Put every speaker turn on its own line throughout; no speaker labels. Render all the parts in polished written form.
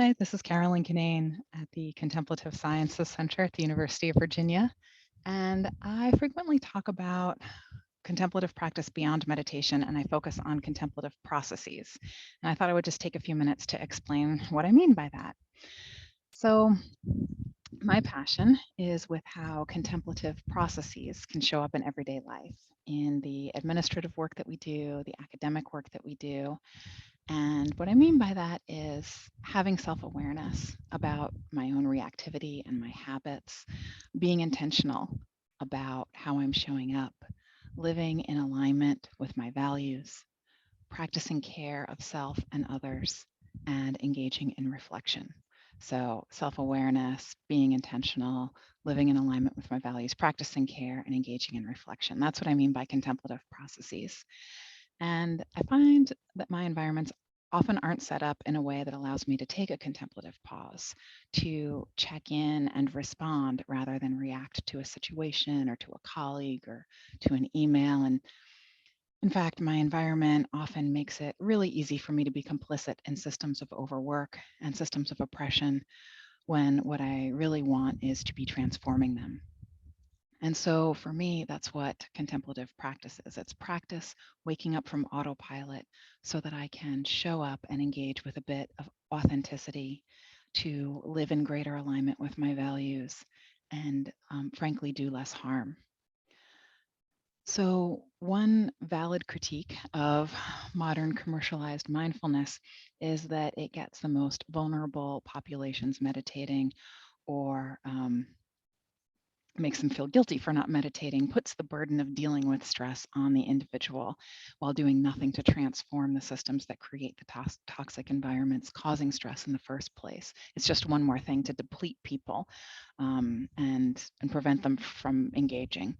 Hi, this is Carolyn Kinane at the Contemplative Sciences Center at the University of Virginia. And I frequently talk about contemplative practice beyond meditation, and I focus on contemplative processes. And I thought I would just take a few minutes to explain what I mean by that. So, my passion is with how contemplative processes can show up in everyday life, in the administrative work that we do, the academic work that we do. And what I mean by that is having self awareness about my own reactivity and my habits, being intentional about how I'm showing up, living in alignment with my values, practicing care of self and others, and engaging in reflection. So, self awareness, being intentional, living in alignment with my values, practicing care, and engaging in reflection. That's what I mean by contemplative processes. And I find that my environments often aren't set up in a way that allows me to take a contemplative pause, to check in and respond rather than react to a situation or to a colleague or to an email. And in fact, my environment often makes it really easy for me to be complicit in systems of overwork and systems of oppression when what I really want is to be transforming them. And so for me, that's what contemplative practice is. It's practice waking up from autopilot so that I can show up and engage with a bit of authenticity to live in greater alignment with my values and frankly, do less harm. So, one valid critique of modern commercialized mindfulness is that it gets the most vulnerable populations meditating or makes them feel guilty for not meditating, puts the burden of dealing with stress on the individual while doing nothing to transform the systems that create the toxic environments causing stress in the first place. It's just one more thing to deplete people and prevent them from engaging.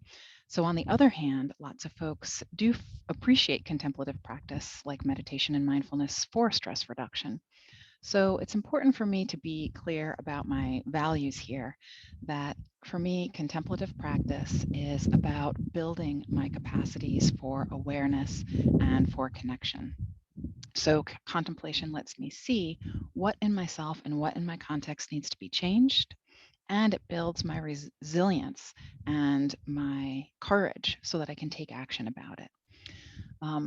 So on the other hand, lots of folks do appreciate contemplative practice like meditation and mindfulness for stress reduction. So it's important for me to be clear about my values here, that for me, contemplative practice is about building my capacities for awareness and for connection. So contemplation lets me see what in myself and what in my context needs to be changed, and it builds my resilience and my courage so that I can take action about it.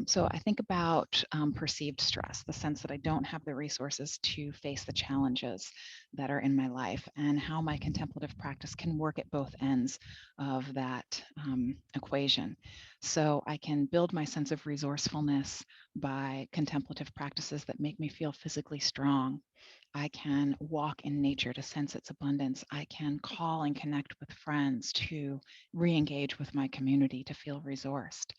So I think about perceived stress, the sense that I don't have the resources to face the challenges that are in my life, and how my contemplative practice can work at both ends of that equation. So I can build my sense of resourcefulness by contemplative practices that make me feel physically strong. I can walk in nature to sense its abundance. I can call and connect with friends to re-engage with my community to feel resourced.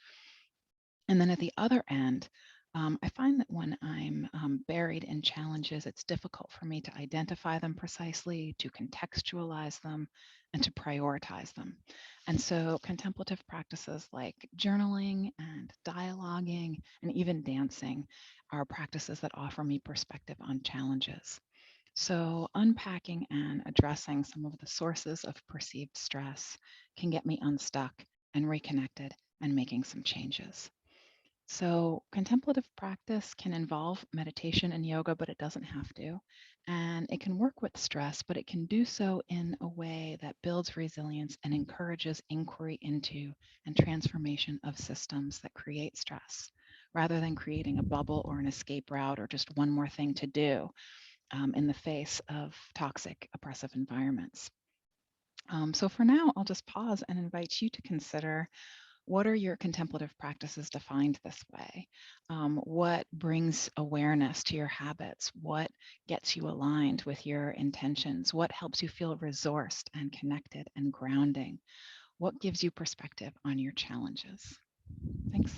And then at the other end, I find that when I'm buried in challenges, it's difficult for me to identify them precisely, to contextualize them, and to prioritize them. And so contemplative practices like journaling and dialoguing and even dancing are practices that offer me perspective on challenges. So unpacking and addressing some of the sources of perceived stress can get me unstuck and reconnected and making some changes. So, contemplative practice can involve meditation and yoga, but it doesn't have to. And it can work with stress, but it can do so in a way that builds resilience and encourages inquiry into and transformation of systems that create stress, rather than creating a bubble or an escape route or just one more thing to do in the face of toxic, oppressive environments. So, for now, I'll just pause and invite you to consider, what are your contemplative practices defined this way? What brings awareness to your habits? What gets you aligned with your intentions? What helps you feel resourced and connected and grounding? What gives you perspective on your challenges? Thanks.